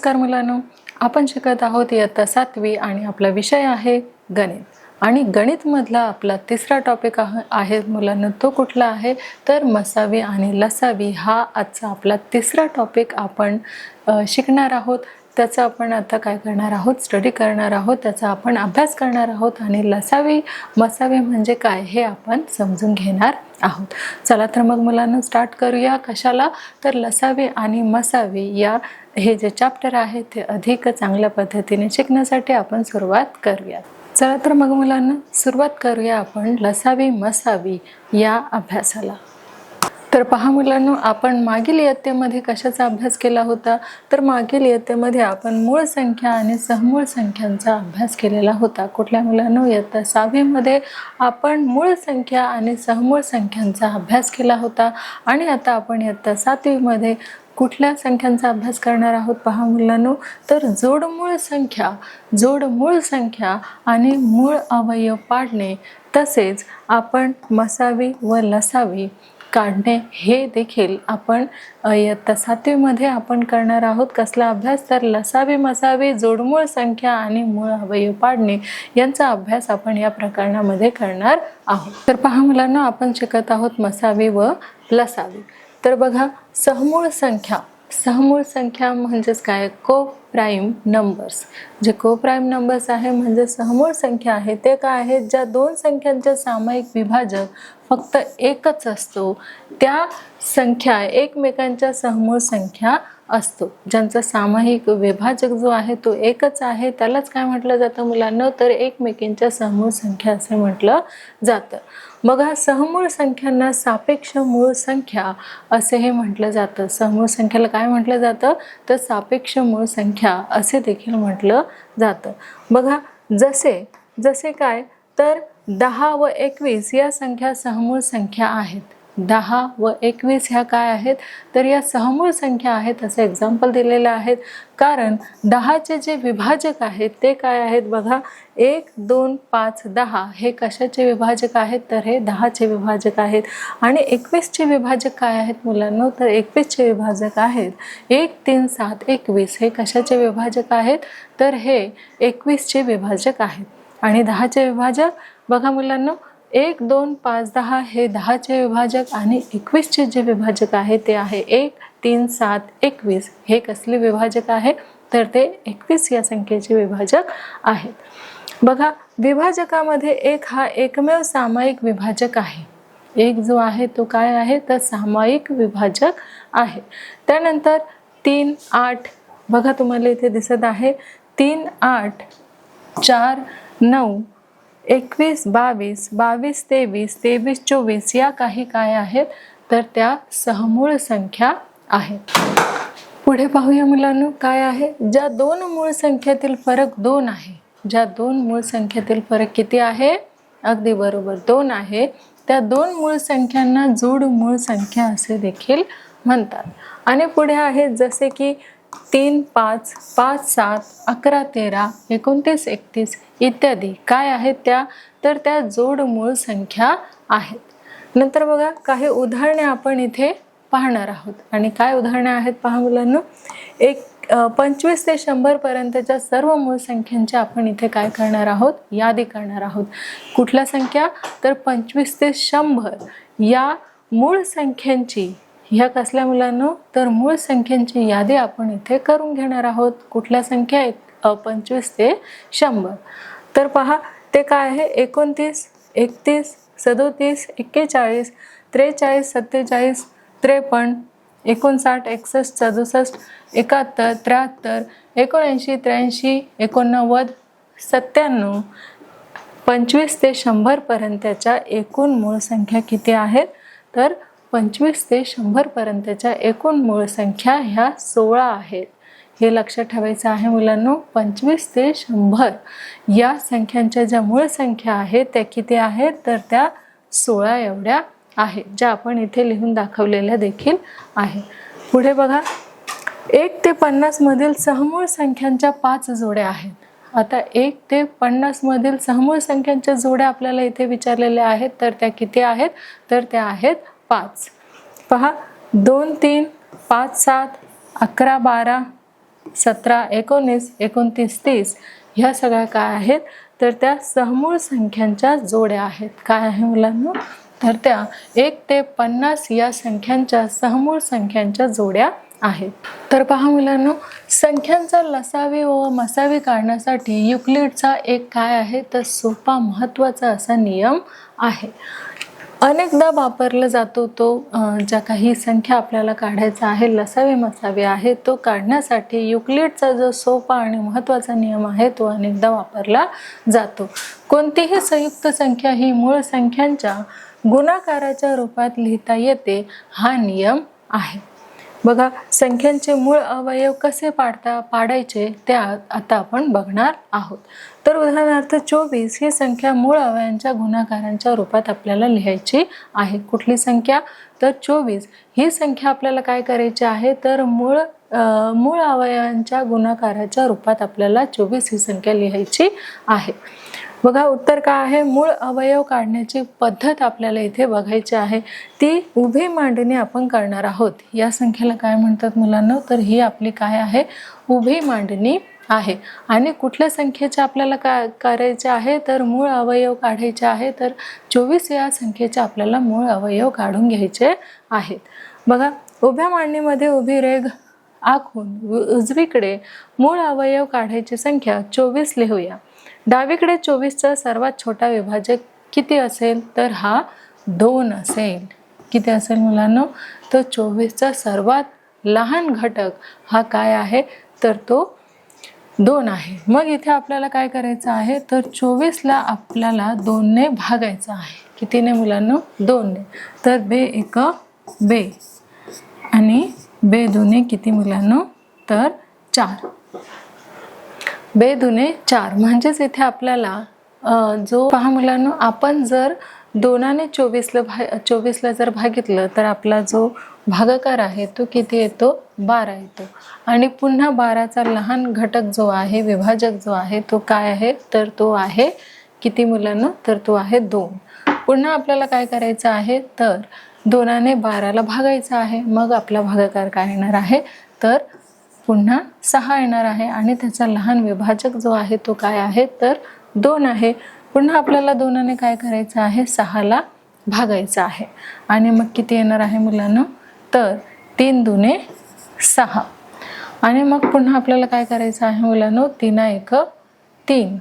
नमस्कार मुलांनो, आपण शिकत आहोत इयत्ता 7वी आणि आपला विषय आहे गणित। आणि गणित मधला आपला तिसरा टॉपिक आहे मुलांनो, तो कुठला आहे तर मसावी आणि लसावी हा आजचा आपला तिसरा टॉपिक आपण शिकणार आहोत। त्याचा आपण आता काय करणार आहोत, स्टडी करणार आहोत, त्याचा आपण अभ्यास करणार आहोत आणि लसावी मसावी म्हणजे काय हे आपण समजून घेणार आहोत। चला तर मग मुलांनो स्टार्ट करूया। कशाला तर लसावी आणि मसावी या हे जे चॅप्टर आहे ते अधिक चांगल्या पद्धतीने शिकण्यासाठी आपण सुरुवात करूया। चला तर मग मुलांना सुरुवात करूया आपण लसावी मसावी या अभ्यासाला। तर पहा मुलांनो, आपण मागील इयत्तेमध्ये कशाचा अभ्यास केला होता तर मागील इयत्तेमध्ये आपण मूळ संख्या आणि सहमूळ संख्यांचा अभ्यास केलेला होता। कुठल्या मुलांनो, इयत्ता 6वी मध्ये आपण मूळ संख्या आणि सहमूळ संख्यांचा अभ्यास केला होता आणि आता आपण इयत्ता 7वी मध्ये कुठल्या संख्यांचा अभ्यास करणार आहोत पहा मुलांनो, तर जोडमूळ संख्या आणि मूळ अवयव पाडणे तसेच आपण मसावी व लसावी काढणे हे देखील आपण इयत्ता 7वी मध्ये आपण करणार आहोत। कसला अभ्यास तर लसावी मसावी जोडमूळ संख्या आणि मूळ अवयव पाडणे यांचा अभ्यास आपण या प्रकरणामध्ये करणार आहोत। तर पहा मुलांनो, आपण शिकत आहोत मसावी व लसावी। तर बघा, सहमूळ संख्या म्हणजेच काय, को प्राइम नंबर्स। जे को प्राइम नंबर्स आहे म्हणजे सहमूळ संख्या आहे ते काय आहेत, ज्या दोन संख्यांचे सामायिक विभाजक फक्त एकच असतो त्या संख्या एकमेकांच्या सहमूळ संख्या असतो। ज्यांचा सामायिक विभाजक जो आहे तो एकच आहे त्यालाच काय म्हटलं जातं मुलांना तर एकमेकांच्या सहमूळ संख्या असे म्हटलं जातं। मग हा सहमूळ संख्यांना सापेक्ष मूळ संख्या असे हे म्हटलं जातं। सहमूळ संख्याला काय म्हटलं जातं तर सापेक्ष मूळ संख्या असे देखील म्हटलं जातं। बघा, जसे काय तर 10 व 21 या संख्या सहमूळ संख्या आहेत। 10 व 21 ह्या काय आहेत तर या सहमूळ संख्या आहेत असे एक्झाम्पल दिलेले आहेत। कारण 10चे जे विभाजक आहेत ते काय आहेत बघा, 1 2 5 10 हे कशाचे विभाजक आहेत तर हे 10चे विभाजक आहेत। आणि 21चे विभाजक काय आहेत मुलांनो तर 21चे विभाजक आहेत 1 3 7 21 हे कशाचे विभाजक आहेत तर हे 21चे विभाजक आहेत। आणि 10चे विभाजक बघा मुलांनो, 1 2 5 10 हे 10चे विभाजक आणि 21चे जे विभाजक आहे ते आहे 1 3 7 21 हे कसले विभाजक आहे तर ते 21 या संख्येचे विभाजक आहेत। बघा, विभाजकामध्ये एक हा एकमेव सामायिक विभाजक आहे। एक जो आहे तो काय आहे तर सामायिक विभाजक आहे। त्यानंतर 3 8 बघा तुम्हाला इथे दिसत आहे 3 8 4 9 21 22 22 23 23 24 या काही काय आहेत तर त्या सहमूळ संख्या आहेत। पुढे पाहूया मुलांनो, काय आहे, ज्या दोन मूळ संख्येतील फरक 2 आहे, ज्या दोन मूळ संख्येतील फरक किती आहे, अगदी बरोबर 2 आहे, त्या दोन मूळ संख्यांना जोड मूळ संख्या असे देखील म्हणतात। आणि पुढे आहे जसे की 3 5 5 7 11 13 29 31 इत्यादी काय आहेत त्या तर त्या जोड मूळ संख्या आहेत। नंतर बघा, काही उदाहरणे आपण इथे पाहणार आहोत। आणि काय उदाहरणे आहेत पहा मुलांनो, 25 ते 100 पर्यंतच्या सर्व मूळ संख्यांची आपण इथे काय करणार आहोत, यादी करणार आहोत। कुठल्या संख्या तर 25 ते 100 या मूळ संख्यांची, ह्या कसल्या मुलांनो तर मूळ संख्यांची यादी आपण इथे करून घेणार आहोत। कुठल्या संख्या 25 ते 100 तर पहा ते काय आहे 29 31 37 41 43 47 53 59 61 64 71 73 79 83 89 97 25 ते 100 पर्यंतच्या एकूण मूळ संख्या किती आहेत तर 25 ते 100 पर्यंतच्या एकूण मूळ संख्या ह्या 16 आहेत। हे लक्षात ठेवायचं आहे मुलांनो, 25 ते 100 या संख्यांच्या ज्या मूळ संख्या आहेत त्या किती आहेत तर त्या 16 एवढ्या आहेत, ज्या आपण इथे लिहून दाखवलेल्या देखील आहे। पुढे बघा, 1 ते 50 मधील सहमूळ संख्यांच्या 5 जोड्या आहेत। आता 1 ते 50 मधील सहमूळ संख्यांच्या जोड्या आपल्याला इथे विचारलेल्या आहेत तर त्या किती आहेत तर त्या आहेत 5। पहा, 2 3 5 7 11 12 17, 19, 29, 30 ह्या सगळ्या काय आहेत तर त्या सहमूळ संख्यांच्या जोड्या आहेत. काय आहे मुलांनो तर त्या 1 ते 50 या संख्यांच्या सहमूळ संख्यांच्या जोड्या आहेत. तर पहा मुलांनो, संख्यांचा लसावी व मसावी काढण्यासाठी युक्लिडचा एक काय आहे तर सोपा महत्त्वाचा असा नियम आहे. अनेकदा वापरला जातो तो ज्या काही संख्या आपल्याला काढायचा आहे, लसावी मसावी आहे, तो काढण्यासाठी युक्लिडचा जो सोपा आणि महत्त्वाचा नियम आहे तो अनेकदा वापरला जातो. कोणतीही संयुक्त संख्या ही मूळ संख्यांच्या गुणाकाराच्या रूपात लिहिता येते हा नियम आहे. बघा, संख्यांचे मूळ अवयव कसे पाडायचे ते आता आपण बघणार आहोत. तर उदाहरणार्थ 24 ही संख्या मूळ अवयवांच्या गुणाकारांच्या रूपात आपल्याला लिहायची आहे. कुठली संख्या तर 24 ही संख्या आपल्याला काय करायची आहे तर मूळ अवयवांच्या गुणाकाराच्या रूपात आपल्याला 24 ही संख्या लिहायची आहे. बघा, उत्तर काय आहे, मूळ अवयव काढण्याची पद्धत आपल्याला इथे बघायची आहे. ती उभी मांडणी आपण करणार आहोत. या संख्येला काय म्हणतात मुलांना तर ही आपली काय आहे उभी मांडणी आहे. आणि कुठल्या संख्येचे आपल्याला काय करायचे आहे तर मूळ अवयव काढायचे आहे. तर 24 या संख्येचे आपल्याला मूळ अवयव काढून घ्यायचे आहेत. बघा, उभ्या मांडणीमध्ये उभी रेघ आखून उजवीकडे मूळ अवयव काढायची संख्या 24 लिहूया. डावीकडे 24चा सर्वात छोटा विभाजक किती असेल तर हा 2 असेल. किती असेल मुलांनो तर 24चा सर्वात लहान घटक हा काय आहे तर तो 2 आहे. मग इथे आपल्याला काय करायचं आहे तर 24ला आपल्याला 2ने भागायचं आहे. कितीने मुलांनो 2ने. तर बे एक बे आणि बे दुने किती मुलांनो तर 4. बे दुने 4 म्हणजेच इथे आपल्याला जो पहा मुलांनो, आपण जर 2ने 24ला जर भागितलं तर आपला जो भागाकार आहे तो किती येतो 12 येतो. आणि पुन्हा 12चा लहान घटक जो आहे विभाजक जो आहे तो काय आहे तर तो आहे किती मुलांनो तर तो आहे 2. पुन्हा आपल्याला काय करायचं आहे तर 2ने 12ला भागायचं आहे. मग आपला भागाकार काय येणार आहे तर पुन्हा 6 येणार आहे. आणि त्याचा लहान विभाजक जो आहे तो काय आहे तर 2 आहे. पुन्हा आपल्याला 2ने काय करायचं आहे 6ला भागायचं आहे. आणि मग किती येणार आहे मुलांना तर 3 दुने 6. आणि मग पुन्हा आपल्याला काय करायचं आहे मुलांनो 3 1 3.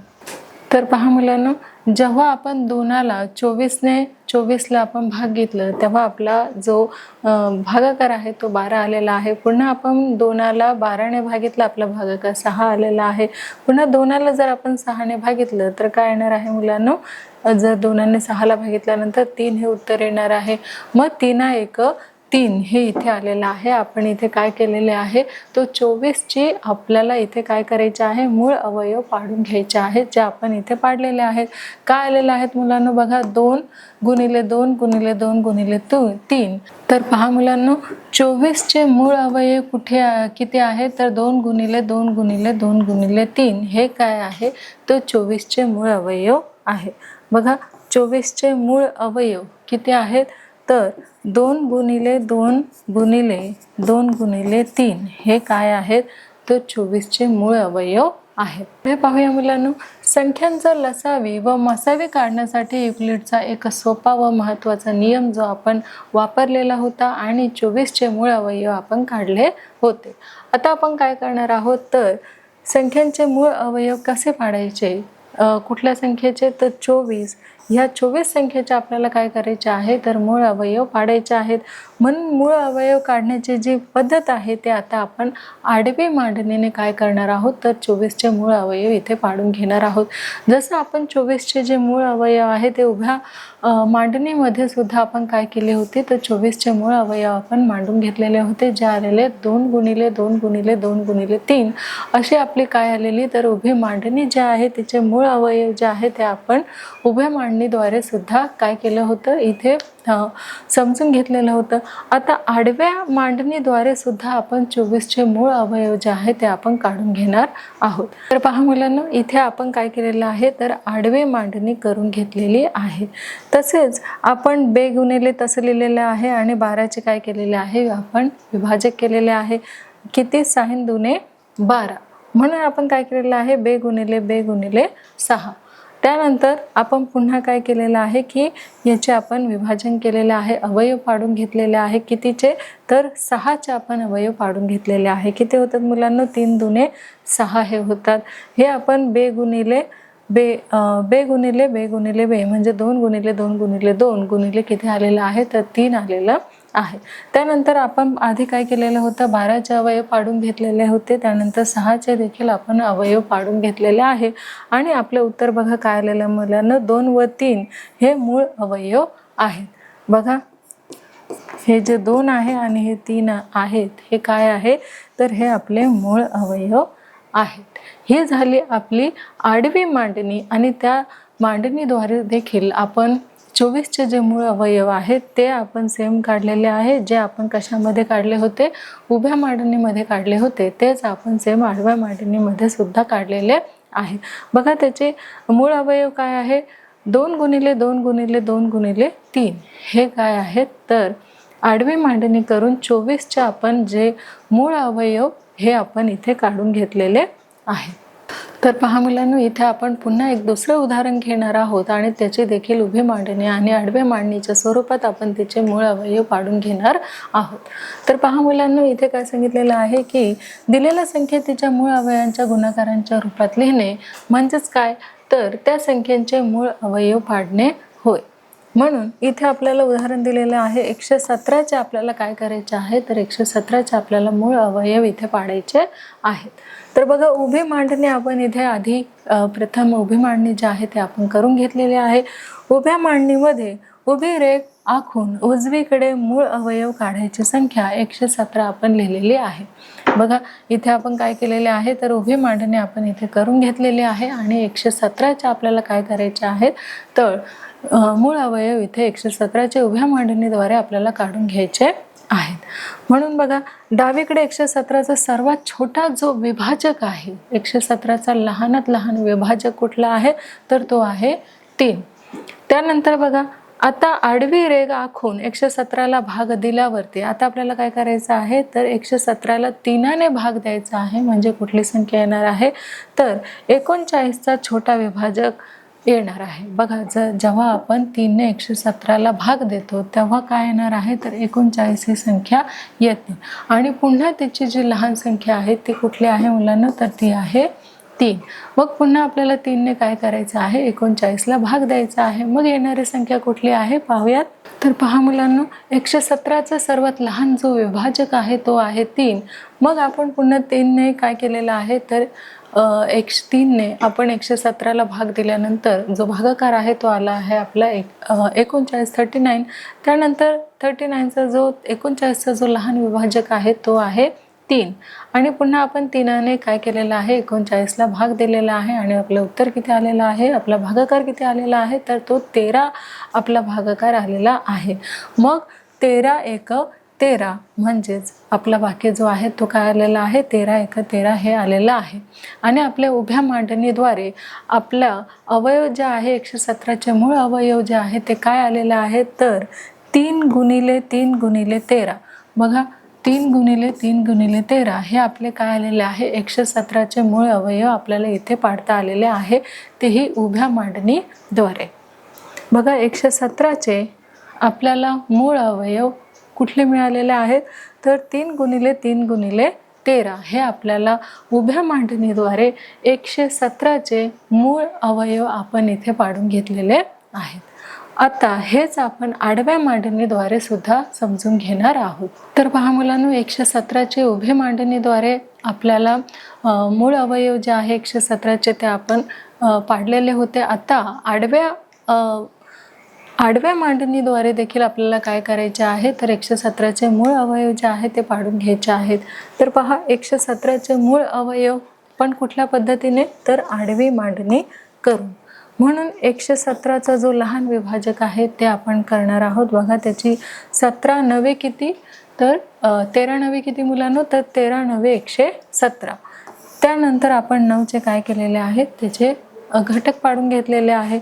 तर पहा मुलांनो, जेव्हा आपण 2ला 24ला आपण भाग घेतलं तेव्हा आपला जो भागाकार आहे तो 12 आलेला आहे. पुन्हा आपण 2ला 12ने भागितलं आपला भागाकार 6 आलेला आहे. पुन्हा 2ला जर आपण 6ने भागितलं तर काय येणार आहे मुलांनो, जर 2ने 6ला भागितल्यानंतर 3 हे उत्तर येणार आहे. मग 3 1 3 हे इथे आलेलं आहे. आपण इथे काय केलेले आहे तो 24ची आपल्याला इथे काय करायचे आहे मूळ अवयव पाडून घ्यायचे आहेत जे आपण इथे पाडलेले आहेत. काय आलेले आहेत मुलांनो बघा 2 गुणिले 2 गुणिले 2 गुणिले 3. तर पहा मुलांनो, 24चे मूळ अवयव किती आहे तर 2 गुणिले 2 गुणिले 2 गुणिले 3 हे काय आहे तो 24चे मूळ अवयव आहे. बघा, 24चे मूळ अवयव किती आहेत तर 2 गुणिले 2 गुणिले 2 गुणिले 3 हे काय आहेत तर 24चे मूळ अवयव आहेत. हे पाहूया मुलांनो, संख्यांचा लसावी व मसावी काढण्यासाठी युक्लिडचा एक सोपा व महत्त्वाचा नियम जो आपण वापरलेला होता आणि 24चे मूळ अवयव आपण काढले होते. आता आपण काय करणार आहोत तर संख्यांचे मूळ अवयव कसे पाडायचे, कुठल्या संख्येचे तर 24. ह्या 24 संख्येचे आपल्याला काय करायचे आहे तर मूळ अवयव पाडायचे आहेत. म्हणून मूळ अवयव काढण्याची जी पद्धत आहे ते आता आपण आडवी मांडणीने काय करणार आहोत तर 24चे मूळ अवयव इथे पाडून घेणार आहोत. जसं आपण 24चे जे मूळ अवयव आहे ते उभ्या मांडणीमध्ये सुद्धा आपण काय केले होते तर 24चे मूळ अवयव आपण मांडून घेतलेले होते, जे आलेले 2 गुणिले 2 गुणिले 2 गुणिले 3 अशी आपली काय आलेली तर उभी मांडणी जी आहे तिचे मूळ अवयव जे आहे ते आपण उभ्या मांडणीद्वारे सुद्धा काय केलं होतं इथे समजून घेतलेलं होतं. आता आडव्या मांडणीद्वारे सुद्धा आपण 24चे मूळ अवयव जे आहे ते आपण काढून घेणार आहोत. तर पहा मुलांना, इथे आपण काय केलेलं आहे तर आडवी मांडणी करून घेतलेली आहे. तसेच आपण बे गुणिले तसं लिहिलेलं आहे आणि 12चे काय केलेले आहे आपण विभाजक केलेले आहे. किती 6 दुने 12. म्हणून आपण काय केलेलं आहे, बे गुणिले 6. त्यानंतर आपण पुन्हा काय केलेलं आहे की याचे आपण विभाजन केलेलं आहे, अवयव पाडून घेतलेले आहे. कितीचे, तर 6चे आपण अवयव पाडून घेतलेले आहे. किती होतात मुलांना, 3 दुने 6 हे होतात. हे आपण बे गुणिले बे म्हणजे 2 गुणिले 2 गुणिले 2 गुणिले किती आलेलं आहे, तर 3 आलेलं आहे. त्यानंतर आपण आधी काय केलेलं होतं, 12चे अवयव पाडून घेतलेले होते. त्यानंतर 6चे देखील आपण अवयव पाडून घेतलेले आहे. आणि आपलं उत्तर बघा काय आलेलं मुलांना, 2 व 3 हे मूळ अवयव आहेत. बघा हे जे 2 आहे आणि हे 3 आहेत हे काय आहे, तर हे आपले मूळ अवयव आहेत. ही झाली आपली आडवी मांडणी आणि त्या मांडणीद्वारे देखील आपण 24चे जे मूळ अवयव आहेत ते आपण सेम काढलेले आहे. जे आपण कशामध्ये काढले होते, उभ्या मांडणीमध्ये काढले होते, तेच आपण सेम आडव्या मांडणीमध्ये सुद्धा काढलेले आहे. बघा त्याचे मूळ अवयव काय आहे, 2 गुणिले 2 गुणिले 2 गुणिले 3 हे काय आहेत, तर आडवी मांडणी करून 24चे आपण जे मूळ अवयव हे आपण इथे काढून घेतलेले आहे. तर पहा मुलांनो, इथे आपण पुन्हा एक दुसरं उदाहरण घेणार आहोत आणि त्याची देखील उभी मांडणी आणि आडव्या मांडणीच्या स्वरूपात आपण त्याचे मूळ अवयव पाडून घेणार आहोत. तर पहा मुलांनो, इथे काय सांगितलेलं आहे की दिलेल्या संख्या तिच्या मूळ अवयवांच्या गुणाकारांच्या रूपात लिहिणे म्हणजेच काय, तर त्या संख्येचे मूळ अवयव पाडणे होय. म्हणून इथे आपल्याला उदाहरण दिलेलं आहे 117चे आपल्याला काय करायचे आहे, तर 117चे आपल्याला मूळ अवयव इथे पाडायचे आहेत. तर बघा उभी मांडणी आपण इथे आधी प्रथम उभी मांडणी जी आहे ते आपण करून घेतलेली आहे. उभ्या मांडणीमध्ये उभी रेघ आखून उजवीकडे मूळ अवयव काढायची संख्या 117 आपण लिहिलेली आहे. बघा इथे आपण काय केलेले आहे, तर उभी मांडणी आपण इथे करून घेतलेली आहे आणि 117चे आपल्याला काय करायचे आहेत, तर मूळ अवयव इथे 117चे उभ्या मांडणीद्वारे आपल्याला काढून घ्यायचे आहेत. म्हणून बघा डावीकडे 117चा सर्वात छोटा जो विभाजक आहे, 117चा लहानात लहान विभाजक कुठला आहे, तर तो आहे 3. त्यानंतर बघा आता आडवी रेघ आखून 117ला भाग दिल्यावरती आता आपल्याला काय करायचं आहे, तर 117ला 3ने भाग द्यायचा आहे. म्हणजे कुठली संख्या येणार आहे, तर 39चा छोटा विभाजक येणार आहे. बघा जेव्हा आपण 3ने 117ला भाग देतो तेव्हा काय येणार आहे, तर 39 ही संख्या येते. आणि पुन्हा त्याची जी लहान संख्या आहे ती कुठली आहे मुलांना, तर ती आहे 3. मग पुन्हा आपल्याला 3ने काय करायचं आहे, 39ला भाग द्यायचा आहे. मग येणारी संख्या कुठली आहे पाहूयात. तर पहा मुलांना, 117चा सर्वात लहान जो विभाजक आहे तो आहे 3. मग आपण पुन्हा 3ने काय केलेलं आहे, तर 3ने आपण 117ला भाग दिल्यानंतर जो भागाकार आहे तो आला आहे आपला 39. त्यानंतर 39चा जो 39चा जो लहान विभाजक आहे तो आहे 3. आणि पुन्हा आपण 3ने काय केलेलं आहे, 39ला भाग दिलेला आहे आणि आपलं उत्तर किती आलेलं आहे, आपला भागाकार किती आलेला आहे, तर तो 13 आपला भागाकार आलेला आहे. मग 13 एक 13 म्हणजेच आपला वाक्य जो आहे तो काय आलेला आहे, 13 एक 13 हे आलेलं आहे. आणि आपल्या उभ्या मांडणीद्वारे आपला अवयव जे आहे 117चे मूळ अवयव जे आहे ते काय आलेलं आहे, तर 3 गुणिले 3 गुणिले 13. बघा 3 गुणिले 3 गुणिले 13 हे आपले काय आलेले आहे, 117चे मूळ अवयव आपल्याला इथे पाडता आलेले आहे, तेही उभ्या मांडणीद्वारे. बघा 117चे आपल्याला मूळ अवयव कुठले मिळालेले आहेत, तर 3 गुणिले 3 गुणिले 13 हे आपल्याला उभ्या मांडणीद्वारे 117चे मूळ अवयव आपण इथे पाडून घेतलेले आहेत. आता हेच आपण आडव्या मांडणीद्वारे सुद्धा समजून घेणार आहोत. तर पहा मुलांनो, 117चे उभे मांडणीद्वारे आपल्याला मूळ अवयव जे आहे 117चे ते आपण पाडलेले होते. आता आडव्या मांडणीद्वारे देखील आपल्याला काय करायचे आहे, तर 117चे मूळ अवयव जे आहे ते पाडून घ्यायचे आहेत. तर पहा 117चे मूळ अवयव पण कुठल्या पद्धतीने, तर आडवी मांडणी करून. म्हणून 117चा जो लहान विभाजक आहे ते आपण करणार आहोत. बघा त्याची 17 नवे किती, तर 13 नवे किती मुलांनो, तर 13 नवे 117. त्यानंतर आपण 9चे काय केलेले आहेत, त्याचे घटक पाडून घेतलेले आहे.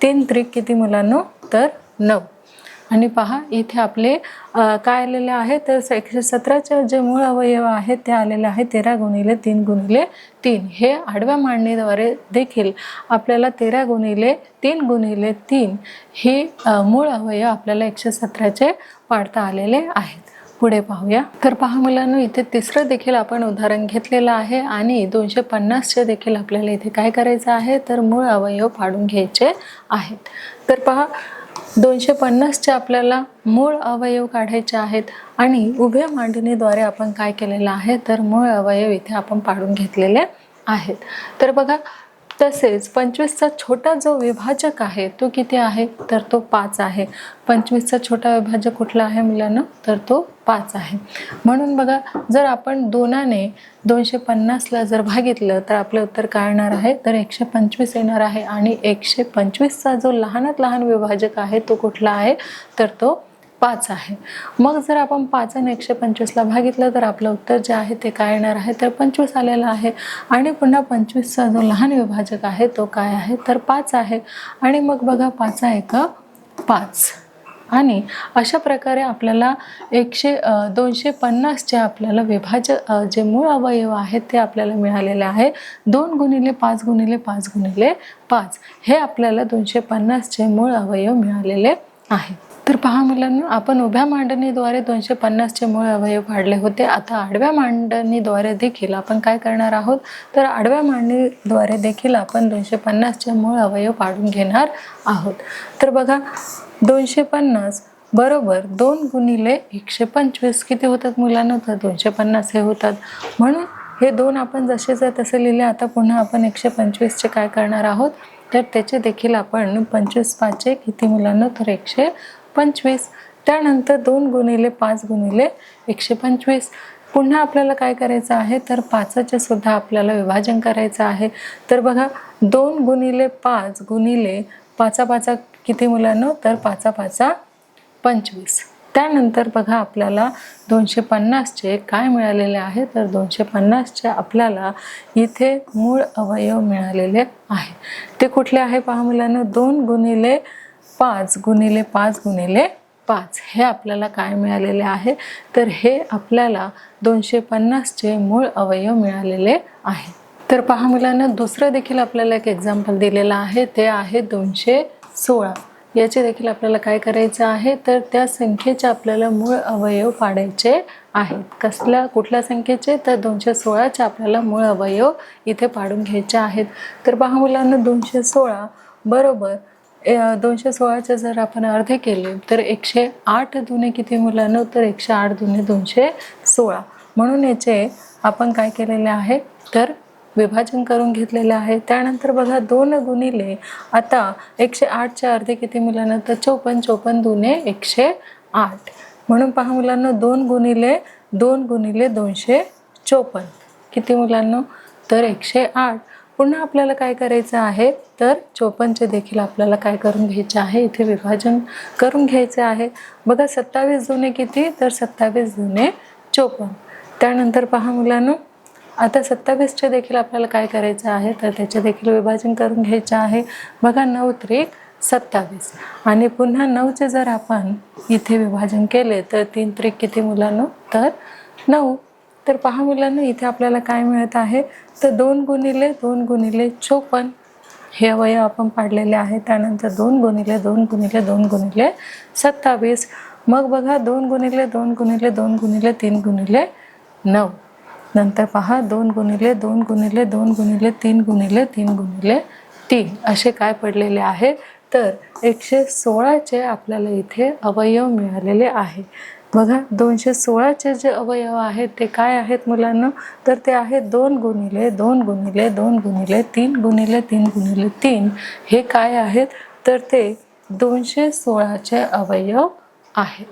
3 त्रिक किती मुलांनो, तर 9. आणि पहा इथे आपले काय आलेले आहे तर 117चे जे मूळ अवयव आहेत ते आलेले आहे 13 गुणिले 3 गुणिले 3. हे आडव्या मांडणीद्वारे देखील आपल्याला 13 गुणिले 3 गुणिले 3 हे मूळ अवयव आपल्याला 117चे पाडता आलेले आहेत. पुढे पाहूया. तर पहा मुलांनो, इथे तिसरं देखील आपण उदाहरण घेतलेलं आहे आणि 250चे देखील आपल्याला इथे काय करायचं आहे तर मूळ अवयव पाडून घ्यायचे आहेत. तर पहा 250चे आपल्याला मूळ अवयव काढायचे आहेत आणि उभ्या मांडणीद्वारे आपण काय केलेलं आहे तर मूळ अवयव इथे आपण पाडून घेतलेले आहेत. तर बघा, तसेच 25चा छोटा जो विभाजक आहे तो किती आहे तर तो 5 आहे. 25चा छोटा विभाजक कुठला आहे मुलांना तर तो 5 आहे. म्हणून बघा, जर आपण 2ने 250ला जर भागितलं तर आपलं उत्तर काय येणार आहे तर 125 येणार आहे. आणि 125चा जो लहानात लहान विभाजक आहे तो कुठला आहे तर तो 5 आहे. मग जर आपण 5 आणि 125ला भागितलं तर आपलं उत्तर जे आहे ते काय येणार आहे तर 25 आलेलं आहे. आणि पुन्हा 25चा जो लहान विभाजक आहे तो काय आहे तर 5 आहे. आणि मग बघा 5 1 5. आणि अशा प्रकारे आपल्याला 250चे आपल्याला विभाजक जे मूळ अवयव आहेत ते आपल्याला मिळालेले आहे 2 गुणिले 5 गुणिले 5 गुणिले 5. हे आपल्याला 250चे मूळ अवयव मिळालेले आहे. तर पहा मुलांना, आपण उभ्या मांडणीद्वारे 250चे मूळ अवयव पाडले होते. आता आडव्या मांडणीद्वारे देखील आपण काय करणार आहोत तर आडव्या मांडणीद्वारे देखील आपण 250चे मूळ अवयव पाडून घेणार आहोत. तर बघा, 250 बरोबर 2 गुणिले 125 किती होतात मुलांना तर 250 हे होतात. म्हणून हे 2 आपण जसेच्या तसे लिहिले. आता पुन्हा आपण 125चे काय करणार आहोत तर त्याचे देखील आपण 25 5 किती मुलांना तर 125. त्यानंतर 2 गुणिले 5 गुणिले 125. पुन्हा आपल्याला काय करायचं आहे तर 5चे सुद्धा आपल्याला विभाजन करायचं आहे. तर बघा, 2 गुणिले 5 गुणिले 5 5 किती मुलांना तर 5 5 25. त्यानंतर बघा, आपल्याला 250चे काय मिळालेले आहे तर 250चे आपल्याला इथे मूळ अवयव मिळालेले आहे. ते कुठले आहे पहा मुलांना, 2 गुणिले 5 गुणिले 5 गुणिले 5 हे आपल्याला काय मिळालेले आहे तर हे आपल्याला 250चे मूळ अवयव मिळालेले आहे. तर पहा मुलांना, दुसरं देखील आपल्याला एक एक्झाम्पल दिलेलं आहे. ते आहे 216. याचे देखील आपल्याला काय करायचं आहे तर त्या संख्येचे आपल्याला मूळ अवयव पाडायचे आहेत. कुठल्या संख्येचे तर 216चे आपल्याला मूळ अवयव इथे पाडून घ्यायचे आहेत. तर पहा मुलांना, 216 बरोबर 216चे जर आपण अर्धे केले तर 108 दुने किती मुलांना तर 108 दुने 216. म्हणून याचे आपण काय केलेले आहे तर विभाजन करून घेतलेले आहे. त्यानंतर बघा, 2 गुणिले आता 108चे अर्धे किती मुलांना तर 54. 54 दुने 108. म्हणून पहा मुलांना, 2 गुणिले 2 गुणिले 254 किती मुलांना तर 108. पुन्हा आपल्याला काय करायचं आहे तर 54चे देखील आपल्याला काय करून घ्यायचे आहे इथे विभाजन करून घ्यायचे आहे. बघा, 27 दुने किती तर 27 दुने 54. त्यानंतर पहा मुलांना, आता 27चे देखील आपल्याला काय करायचं आहे तर त्याचे देखील विभाजन करून घ्यायचे आहे. बघा, 9 त्रिक 27. आणि पुन्हा 9चे जर आपण इथे विभाजन केले तर 3 त्रिक किती मुलांना तर 9. तर पहा मुलांना, इथे आपल्याला काय मिळत आहे तर 2 गुणिले 2 गुणिले 54 हे अवयव आपण पाडलेले आहे. त्यानंतर 2 गुणिले 2 गुणिले 2 गुणिले 27. मग बघा, 2 गुणिले 2 गुणिले 2 गुणिले 3 गुणिले 9. नंतर पहा, 2 गुणिले 2 गुणिले 2 गुणिले 3 गुणिले 3 गुणिले 3 असे काय पडलेले आहे तर 116चे आपल्याला इथे अवयव मिळालेले आहे. बघा, 216चे जे अवयव आहेत ते काय आहेत मुलांना तर ते आहेत 2 गुणिले 2 गुणिले 2 गुणिले 3 गुणिले 3 गुणिले 3. हे काय आहेत तर ते 216चे अवयव आहेत.